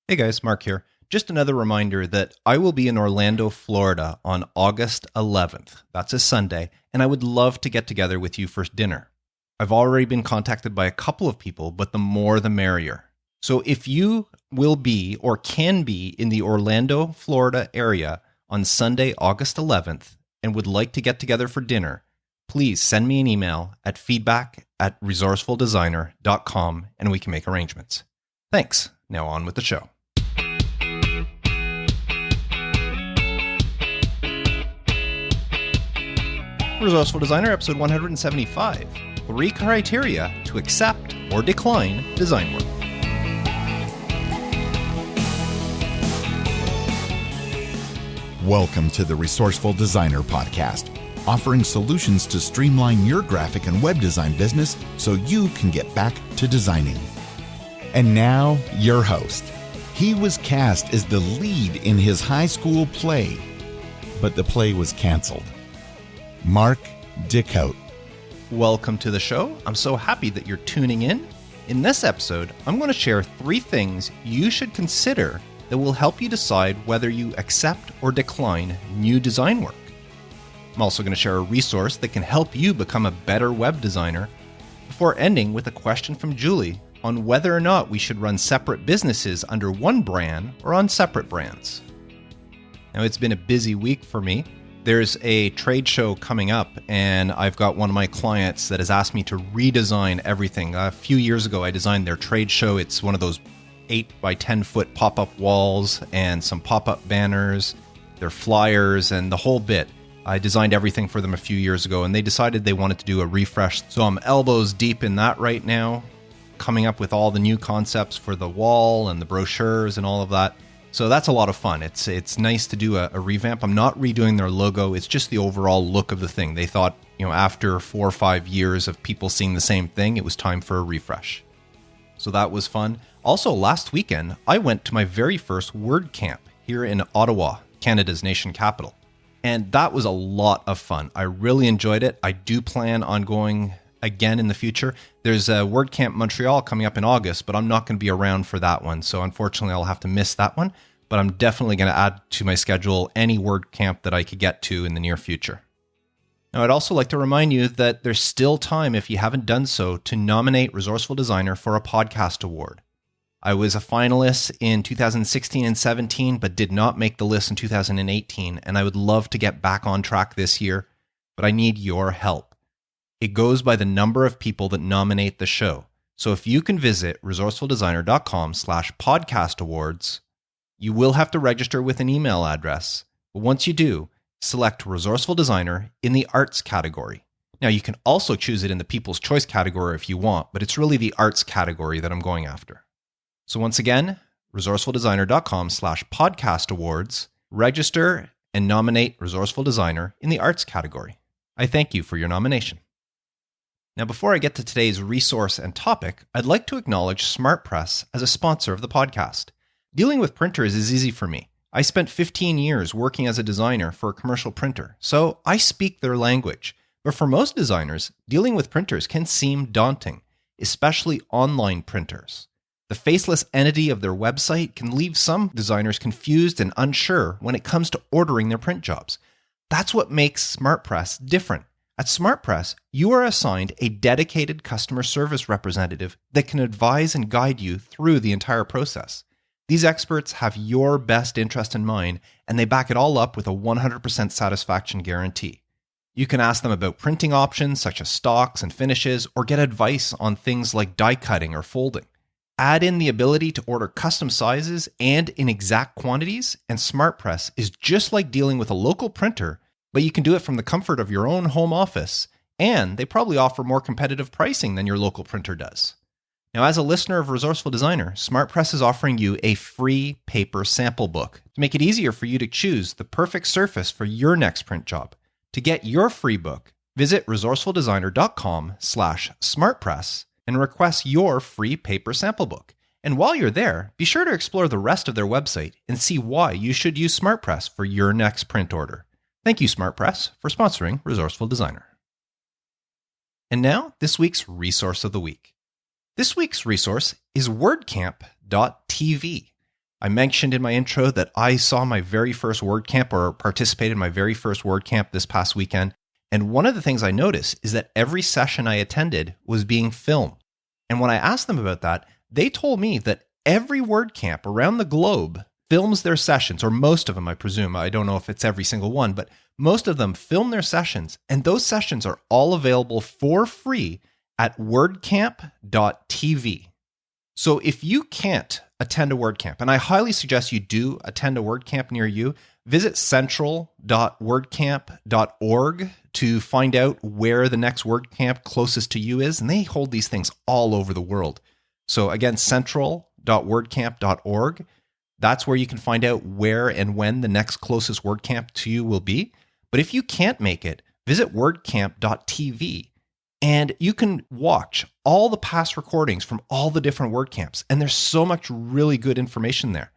Hey guys, Mark here. Just another reminder that I will be in Orlando, Florida on August 11th. That's a Sunday, and I would love to get together with you for dinner. I've already been contacted by a couple of people, but the more the merrier. So if you will be or can be in the Orlando, Florida area on Sunday, August 11th, and would like to get together for dinner, please send me an email at feedback@resourcefuldesigner.com and we can make arrangements. Thanks. Now on with the show. Resourceful Designer, episode 175. 3 criteria to accept or decline design work. Welcome to the Resourceful Designer podcast, offering solutions to streamline your graphic and web design business so you can get back to designing. And now, your host. He was cast as the lead in his high school play, but the play was canceled. Mark Dickout. Welcome to the show. I'm so happy that you're tuning in. In this episode, I'm going to share 3 things you should consider that will help you decide whether you accept or decline new design work. I'm also going to share a resource that can help you become a better web designer, before ending with a question from Julie on whether or not we should run separate businesses under one brand or on separate brands. Now, it's been a busy week for me. There's a trade show coming up, and I've got one of my clients that has asked me to redesign everything. A few years ago, I designed their trade show. It's one of those 8 by 10 foot pop-up walls and some pop-up banners, their flyers, and the whole bit. I designed everything for them a few years ago, and they decided they wanted to do a refresh. So I'm elbows deep in that right now, coming up with all the new concepts for the wall and the brochures and all of that. So that's a lot of fun. It's nice to do a revamp. I'm not redoing their logo. It's just the overall look of the thing. They thought, after 4 or 5 years of people seeing the same thing, it was time for a refresh. So that was fun. Also, last weekend, I went to my very first WordCamp here in Ottawa, Canada's nation capital. And that was a lot of fun. I really enjoyed it. I do plan on going again in the future. There's a WordCamp Montreal coming up in August, but I'm not going to be around for that one. So unfortunately, I'll have to miss that one. But I'm definitely going to add to my schedule any WordCamp that I could get to in the near future. Now, I'd also like to remind you that there's still time, if you haven't done so, to nominate Resourceful Designer for a podcast award. I was a finalist in 2016 and 17, but did not make the list in 2018, and I would love to get back on track this year, but I need your help. It goes by the number of people that nominate the show. So if you can visit resourcefuldesigner.com/podcast awards, you will have to register with an email address. But once you do, select Resourceful Designer in the Arts category. Now, you can also choose it in the People's Choice category if you want, but it's really the Arts category that I'm going after. So once again, resourcefuldesigner.com/podcast awards, register and nominate Resourceful Designer in the Arts category. I thank you for your nomination. Now, before I get to today's resource and topic, I'd like to acknowledge SmartPress as a sponsor of the podcast. Dealing with printers is easy for me. I spent 15 years working as a designer for a commercial printer, so I speak their language. But for most designers, dealing with printers can seem daunting, especially online printers. The faceless entity of their website can leave some designers confused and unsure when it comes to ordering their print jobs. That's what makes SmartPress different. At SmartPress, you are assigned a dedicated customer service representative that can advise and guide you through the entire process. These experts have your best interest in mind, and they back it all up with a 100% satisfaction guarantee. You can ask them about printing options such as stocks and finishes, or get advice on things like die cutting or folding. Add in the ability to order custom sizes and in exact quantities, and SmartPress is just like dealing with a local printer, but you can do it from the comfort of your own home office, and they probably offer more competitive pricing than your local printer does. Now, as a listener of Resourceful Designer, SmartPress is offering you a free paper sample book to make it easier for you to choose the perfect surface for your next print job. To get your free book, visit resourcefuldesigner.com/smartpress and request your free paper sample book. And while you're there, be sure to explore the rest of their website and see why you should use SmartPress for your next print order. Thank you, SmartPress, for sponsoring Resourceful Designer. And now, this week's Resource of the Week. This week's resource is WordCamp.tv. I mentioned in my intro that I saw my very first WordCamp or participated in my very first WordCamp this past weekend. And one of the things I noticed is that every session I attended was being filmed. And when I asked them about that, they told me that every WordCamp around the globe films their sessions, or most of them, I presume. I don't know if it's every single one, but most of them film their sessions. And those sessions are all available for free at wordcamp.tv. So if you can't attend a WordCamp, and I highly suggest you do attend a WordCamp near you, visit central.wordcamp.org to find out where the next WordCamp closest to you is. And they hold these things all over the world. So again, central.wordcamp.org. That's where you can find out where and when the next closest WordCamp to you will be. But if you can't make it, visit wordcamp.tv and you can watch all the past recordings from all the different WordCamps. And there's so much really good information there.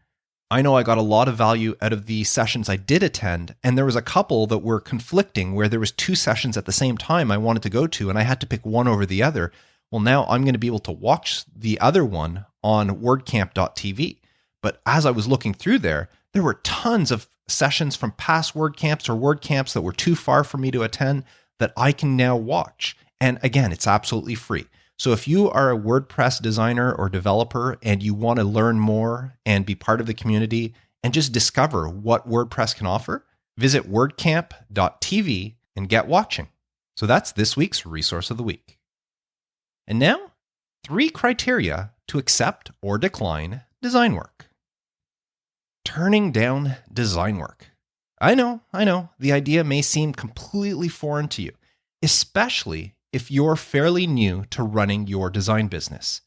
I know I got a lot of value out of the sessions I did attend, and there was a couple that were conflicting where there was two sessions at the same time I wanted to go to, and I had to pick one over the other. Well, now I'm going to be able to watch the other one on wordcamp.tv. But as I was looking through there were tons of sessions from past WordCamps or WordCamps that were too far for me to attend that I can now watch. And again, it's absolutely free. So if you are a WordPress designer or developer and you want to learn more and be part of the community and just discover what WordPress can offer, visit wordcamp.tv and get watching. So that's this week's Resource of the Week. And now, 3 criteria to accept or decline design work. Turning down design work. I know, the idea may seem completely foreign to you, especially if you're fairly new to running your design business.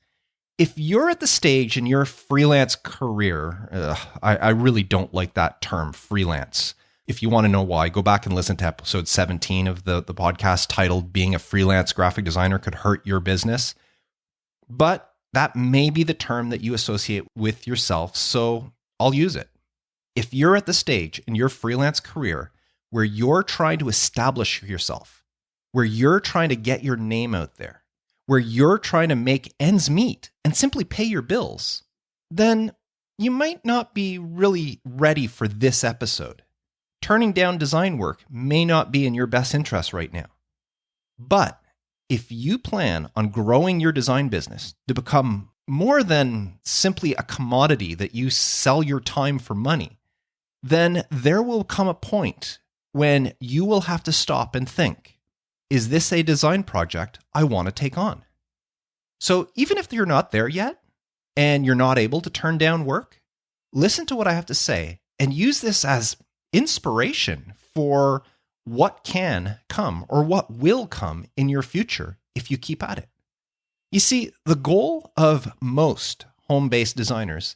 If you're at the stage in your freelance career, I really don't like that term, freelance. If you want to know why, go back and listen to episode 17 of the podcast titled Being a Freelance Graphic Designer Could Hurt Your Business. But that may be the term that you associate with yourself, so I'll use it. If you're at the stage in your freelance career where you're trying to establish yourself, where you're trying to get your name out there, where you're trying to make ends meet and simply pay your bills, then you might not be really ready for this episode. Turning down design work may not be in your best interest right now. But if you plan on growing your design business to become more than simply a commodity that you sell your time for money, then there will come a point when you will have to stop and think, is this a design project I want to take on? So even if you're not there yet and you're not able to turn down work, listen to what I have to say and use this as inspiration for what can come or what will come in your future if you keep at it. You see, the goal of most home-based designers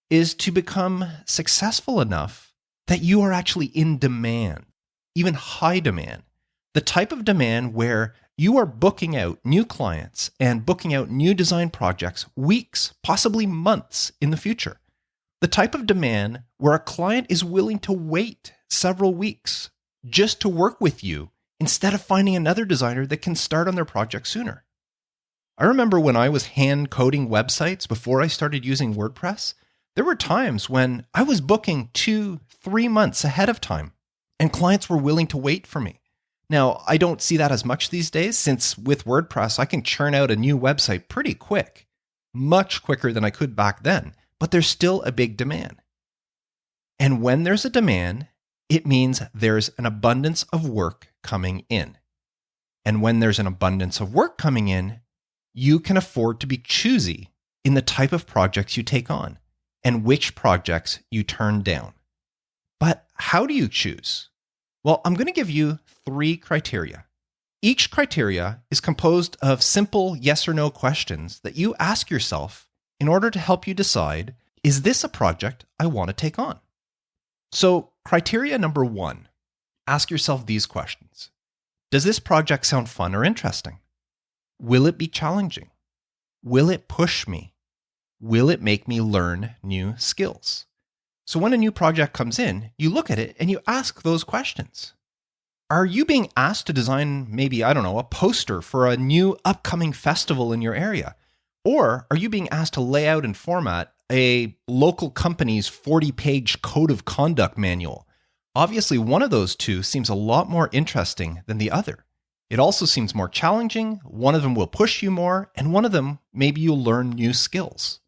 is to become successful enough that you are actually in demand, even high demand, the type of demand where you are booking out new clients and booking out new design projects weeks, possibly months in the future. The type of demand where a client is willing to wait several weeks just to work with you instead of finding another designer that can start on their project sooner. I remember when I was hand coding websites before I started using WordPress, there were times when I was booking 2-3 months ahead of time and clients were willing to wait for me. Now, I don't see that as much these days since with WordPress, I can churn out a new website pretty quick, much quicker than I could back then, but there's still a big demand. And when there's a demand, it means there's an abundance of work coming in. And when there's an abundance of work coming in, you can afford to be choosy in the type of projects you take on and which projects you turn down. But how do you choose? Well, I'm going to give you 3 criteria. Each criteria is composed of simple yes or no questions that you ask yourself in order to help you decide, is this a project I want to take on? So, criteria number 1, ask yourself these questions. Does this project sound fun or interesting? Will it be challenging? Will it push me? Will it make me learn new skills? So when a new project comes in, you look at it and you ask those questions. Are you being asked to design maybe, a poster for a new upcoming festival in your area? Or are you being asked to lay out and format a local company's 40-page code of conduct manual. Obviously, one of those two seems a lot more interesting than the other. It also seems more challenging, one of them will push you more, and one of them, maybe you'll learn new skills.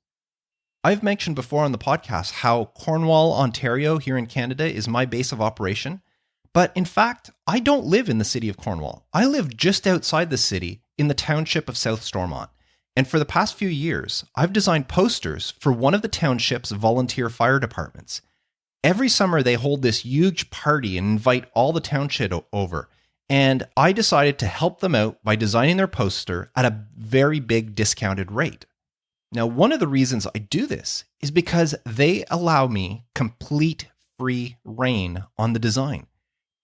I've mentioned before on the podcast how Cornwall, Ontario, here in Canada, is my base of operation. But in fact, I don't live in the city of Cornwall. I live just outside the city in the township of South Stormont. And for the past few years, I've designed posters for one of the township's volunteer fire departments. Every summer, they hold this huge party and invite all the township over. And I decided to help them out by designing their poster at a very big discounted rate. Now, one of the reasons I do this is because they allow me complete free reign on the design.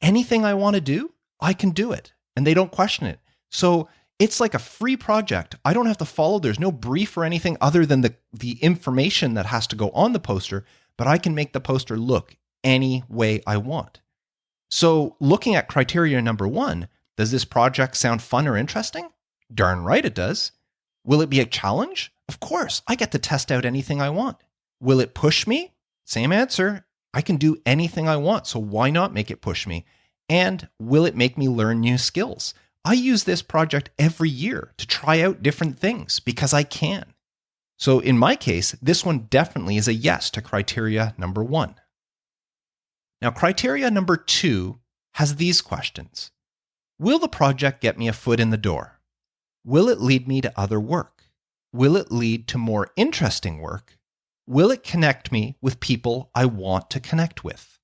Anything I want to do, I can do it, and they don't question it. So it's like a free project. I don't have to follow. There's no brief or anything other than the information that has to go on the poster, but I can make the poster look any way I want. So looking at criteria number 1, does this project sound fun or interesting? Darn right it does. Will it be a challenge? Of course, I get to test out anything I want. Will it push me? Same answer. I can do anything I want, so why not make it push me? And will it make me learn new skills? I use this project every year to try out different things because I can. So in my case, this one definitely is a yes to criteria number 1. Now, criteria number 2 has these questions. Will the project get me a foot in the door? Will it lead me to other work? Will it lead to more interesting work? Will it connect me with people I want to connect with?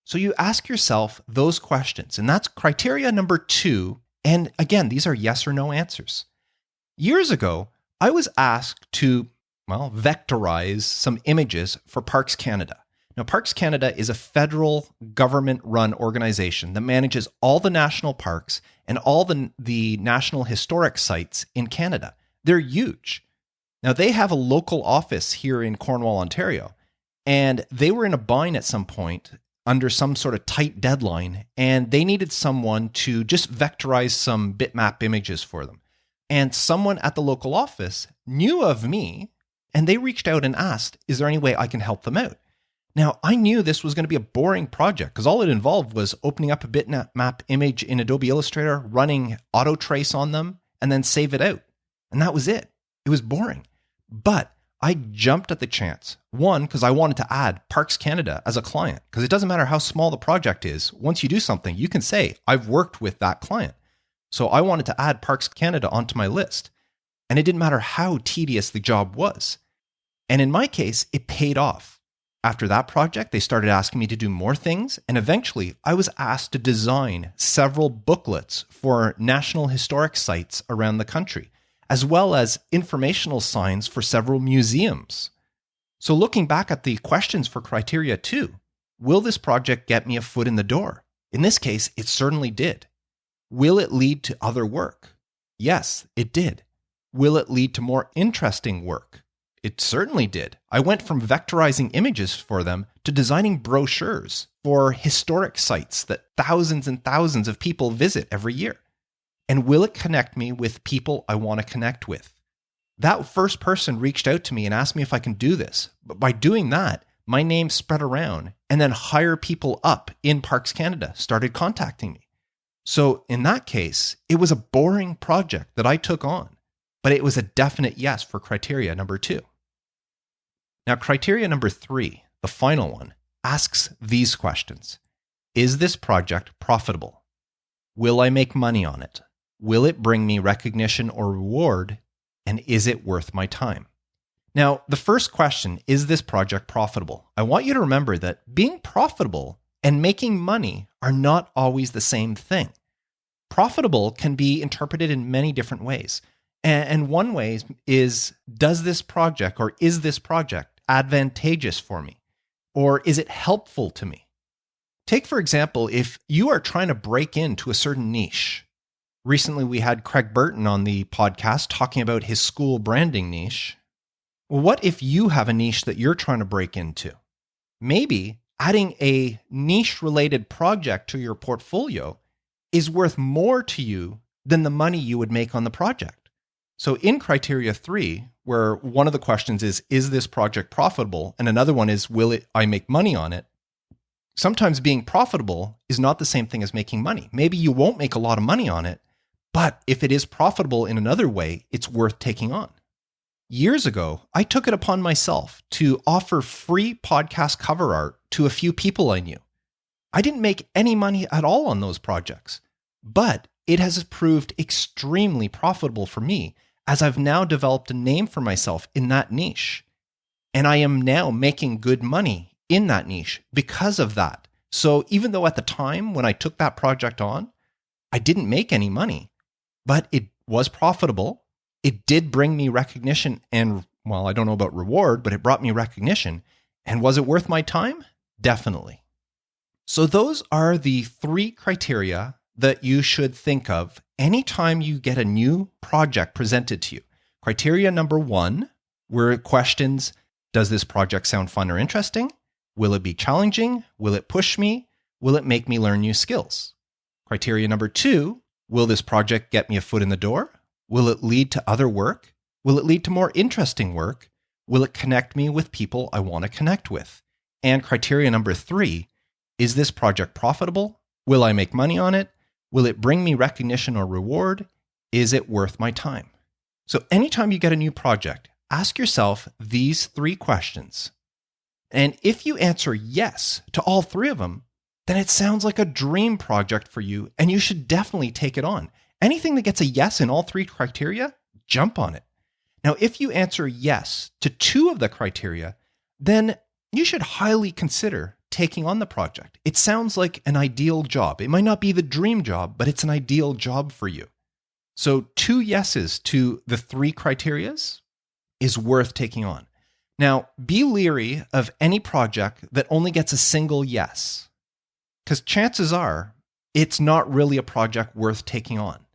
So you ask yourself those questions, and that's criteria number 2. And again, these are yes or no answers. Years ago, I was asked to, vectorize some images for Parks Canada. Now, Parks Canada is a federal government-run organization that manages all the national parks and all the national historic sites in Canada. They're huge. Now, they have a local office here in Cornwall, Ontario, and they were in a bind at some point under some sort of tight deadline, and they needed someone to just vectorize some bitmap images for them. And someone at the local office knew of me, and they reached out and asked, is there any way I can help them out? Now, I knew this was going to be a boring project because all it involved was opening up a bitmap image in Adobe Illustrator, running auto trace on them, and then save it out. And that was it. It was boring. But I jumped at the chance. One, because I wanted to add Parks Canada as a client, because it doesn't matter how small the project is. Once you do something, you can say, I've worked with that client. So I wanted to add Parks Canada onto my list. And it didn't matter how tedious the job was. And in my case, it paid off. After that project, they started asking me to do more things, and eventually I was asked to design several booklets for national historic sites around the country, as well as informational signs for several museums. So looking back at the questions for criteria 2, will this project get me a foot in the door? In this case, it certainly did. Will it lead to other work? Yes, it did. Will it lead to more interesting work? It certainly did. I went from vectorizing images for them to designing brochures for historic sites that thousands and thousands of people visit every year. And will it connect me with people I want to connect with? That first person reached out to me and asked me if I can do this. But by doing that, my name spread around, and then higher people up in Parks Canada started contacting me. So in that case, it was a boring project that I took on, but it was a definite yes for criteria number 2. Now, criteria number 3, the final one, asks these questions. Is this project profitable? Will I make money on it? Will it bring me recognition or reward? And is it worth my time? Now, the first question, is this project profitable? I want you to remember that being profitable and making money are not always the same thing. Profitable can be interpreted in many different ways. And one way is, does this project or is this project advantageous for me? Or is it helpful to me? Take, for example, if you are trying to break into a certain niche. Recently, we had Craig Burton on the podcast talking about his school branding niche. Well, what if you have a niche that you're trying to break into? Maybe adding a niche-related project to your portfolio is worth more to you than the money you would make on the project. So in criteria 3, where one of the questions is this project profitable? And another one is, I make money on it? Sometimes being profitable is not the same thing as making money. Maybe you won't make a lot of money on it, but if it is profitable in another way, it's worth taking on. Years ago, I took it upon myself to offer free podcast cover art to a few people I knew. I didn't make any money at all on those projects, but it has proved extremely profitable for me as I've now developed a name for myself in that niche. And I am now making good money in that niche because of that. So even though at the time when I took that project on, I didn't make any money, but it was profitable. It did bring me recognition and, well, I don't know about reward, but it brought me recognition. And was it worth my time? Definitely. So those are the 3 criteria that you should think of anytime you get a new project presented to you. Criteria number 1 were questions: does this project sound fun or interesting? Will it be challenging? Will it push me? Will it make me learn new skills? Criteria number 2, will this project get me a foot in the door? Will it lead to other work? Will it lead to more interesting work? Will it connect me with people I want to connect with? And criteria number 3, is this project profitable? Will I make money on it? Will it bring me recognition or reward? Is it worth my time? So anytime you get a new project, ask yourself these 3 questions. And if you answer yes to all 3 of them, then it sounds like a dream project for you, and you should definitely take it on. Anything that gets a yes in all 3 criteria, jump on it. Now, if you answer yes to 2 of the criteria, then you should highly consider taking on the project. It sounds like an ideal job. It might not be the dream job, but it's an ideal job for you. So 2 yeses to the 3 criterias is worth taking on. Now, be leery of any project that only gets a single yes, because chances are it's not really a project worth taking on.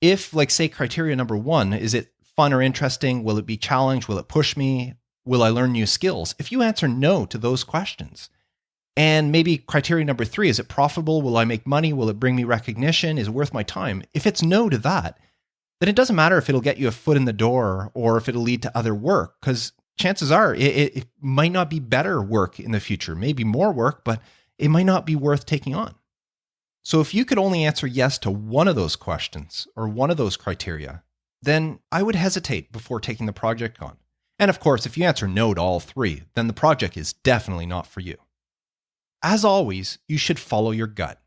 If, like, say, criteria number 1, is it fun or interesting? Will it be challenged? Will it push me? Will I learn new skills? If you answer no to those questions, and maybe criteria number 3, is it profitable? Will I make money? Will it bring me recognition? Is it worth my time? If it's no to that, then it doesn't matter if it'll get you a foot in the door or if it'll lead to other work, because chances are it might not be better work in the future, maybe more work, but it might not be worth taking on. So if you could only answer yes to one of those questions or one of those criteria, then I would hesitate before taking the project on. And of course, if you answer no to all 3, then the project is definitely not for you. As always, you should follow your gut.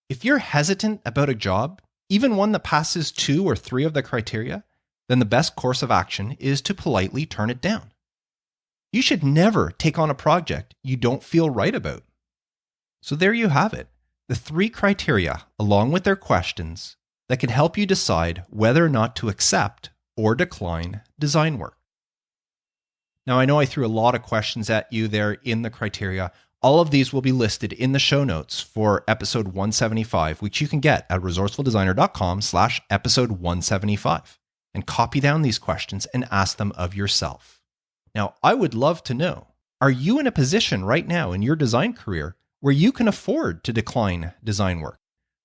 If you're hesitant about a job, even one that passes 2 or 3 of the criteria, then the best course of action is to politely turn it down. You should never take on a project you don't feel right about. So there you have it, the 3 criteria, along with their questions, that can help you decide whether or not to accept or decline design work. Now, I know I threw a lot of questions at you there in the criteria. All of these will be listed in the show notes for episode 175, which you can get at resourcefuldesigner.com/episode 175, and copy down these questions and ask them of yourself. Now, I would love to know, are you in a position right now in your design career where you can afford to decline design work?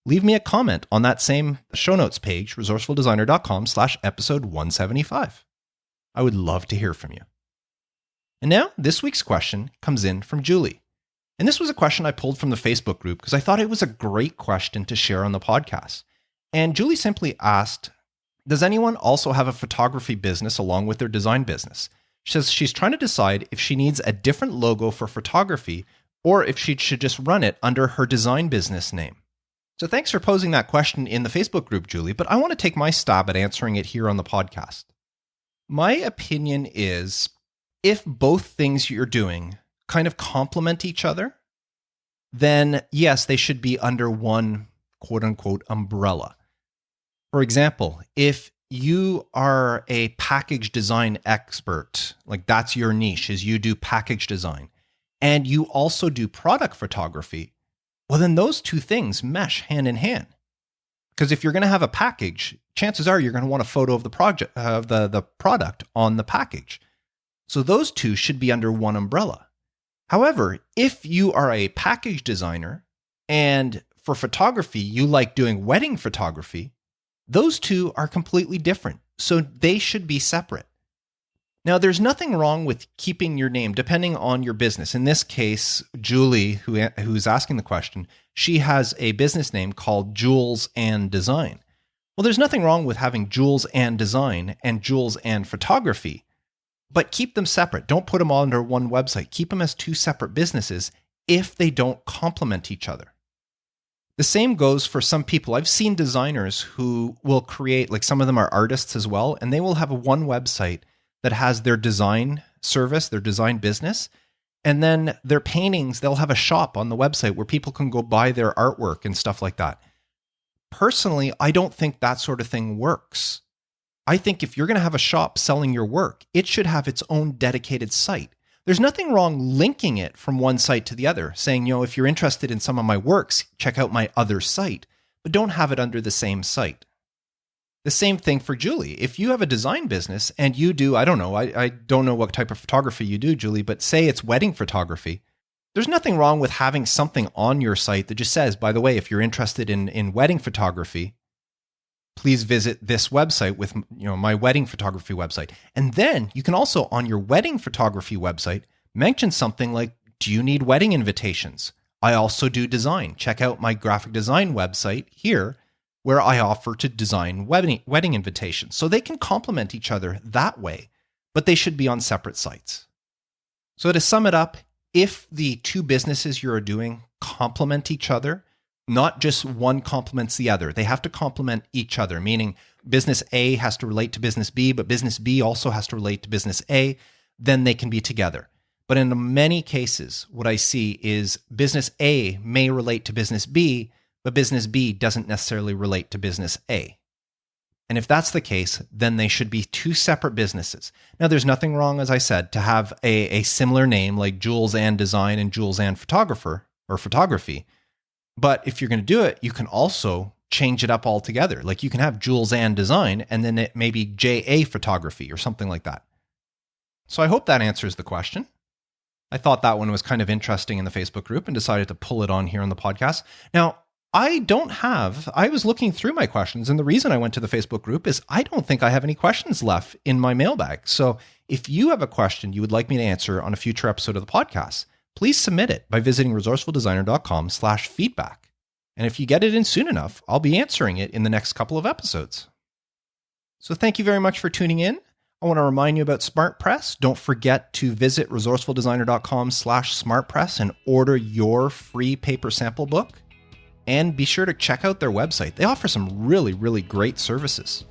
Leave me a comment on that same show notes page, resourcefuldesigner.com/episode 175. I would love to hear from you. And now, this week's question comes in from Julie. And this was a question I pulled from the Facebook group because I thought it was a great question to share on the podcast. And Julie simply asked, does anyone also have a photography business along with their design business? She says she's trying to decide if she needs a different logo for photography or if she should just run it under her design business name. So thanks for posing that question in the Facebook group, Julie, but I want to take my stab at answering it here on the podcast. My opinion is, if both things you're doing kind of complement each other, then yes, they should be under one quote unquote umbrella. For example, if you are a package design expert, like that's your niche, is you do package design, and you also do product photography, well, then those 2 things mesh hand in hand. Because if you're going to have a package, chances are you're going to want a photo of the project of the product on the package. So those 2 should be under one umbrella. However, if you are a package designer and for photography, you like doing wedding photography, those 2 are completely different. So they should be separate. Now, there's nothing wrong with keeping your name depending on your business. In this case, Julie, who's asking the question, she has a business name called Jules and Design. Well, there's nothing wrong with having Jules and Design and Jules and Photography, but keep them separate. Don't put them all under one website. Keep them as two separate businesses if they don't complement each other. The same goes for some people. I've seen designers who will create, like some of them are artists as well, and they will have one website that has their design service, their design business, and then their paintings, they'll have a shop on the website where people can go buy their artwork and stuff like that. Personally, I don't think that sort of thing works. I think if you're going to have a shop selling your work, it should have its own dedicated site. There's nothing wrong linking it from one site to the other, saying, if you're interested in some of my works, check out my other site, but don't have it under the same site. The same thing for Julie. If you have a design business and you do, I don't know what type of photography you do, Julie, but say it's wedding photography, there's nothing wrong with having something on your site that just says, by the way, if you're interested in wedding photography, please visit this website with my wedding photography website. And then you can also, on your wedding photography website, mention something like, do you need wedding invitations? I also do design. Check out my graphic design website here, where I offer to design wedding invitations. So they can complement each other that way, but they should be on separate sites. So to sum it up, if the two businesses you're doing complement each other, not just one complements the other, they have to complement each other, meaning business A has to relate to business B, but business B also has to relate to business A, then they can be together. But in many cases, what I see is business A may relate to business B, but business B doesn't necessarily relate to business A. And if that's the case, then they should be two separate businesses. Now, there's nothing wrong, as I said, to have a similar name like Jules and Design and Jules and Photographer or Photography. But if you're going to do it, you can also change it up altogether. Like you can have Jules and Design, and then it may be JA Photography or something like that. So I hope that answers the question. I thought that one was kind of interesting in the Facebook group and decided to pull it on here on the podcast. Now, I was looking through my questions, and the reason I went to the Facebook group is I don't think I have any questions left in my mailbag. So if you have a question you would like me to answer on a future episode of the podcast, please submit it by visiting resourcefuldesigner.com/feedback. And if you get it in soon enough, I'll be answering it in the next couple of episodes. So thank you very much for tuning in. I want to remind you about SmartPress. Don't forget to visit resourcefuldesigner.com/SmartPress and order your free paper sample book. And be sure to check out their website. They offer some really, really great services.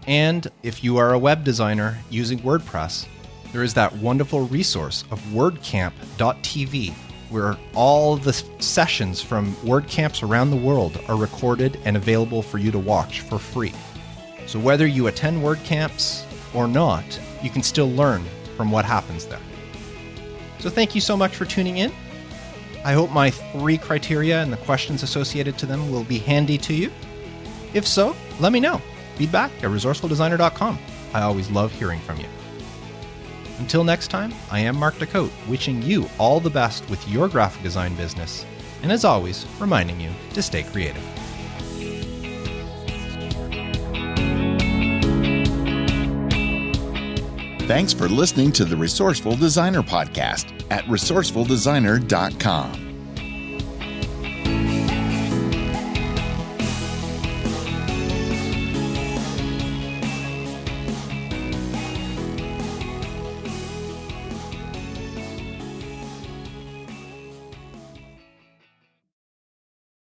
And if you are a web designer using WordPress, there is that wonderful resource of WordCamp.tv, where all the sessions from WordCamps around the world are recorded and available for you to watch for free. So whether you attend WordCamps or not, you can still learn from what happens there. So thank you so much for tuning in. I hope my 3 criteria and the questions associated to them will be handy to you. If so, let me know. Feedback at resourcefuldesigner.com. I always love hearing from you. Until next time, I am Mark Decote, wishing you all the best with your graphic design business, and as always, reminding you to stay creative. Thanks for listening to the Resourceful Designer Podcast at resourcefuldesigner.com.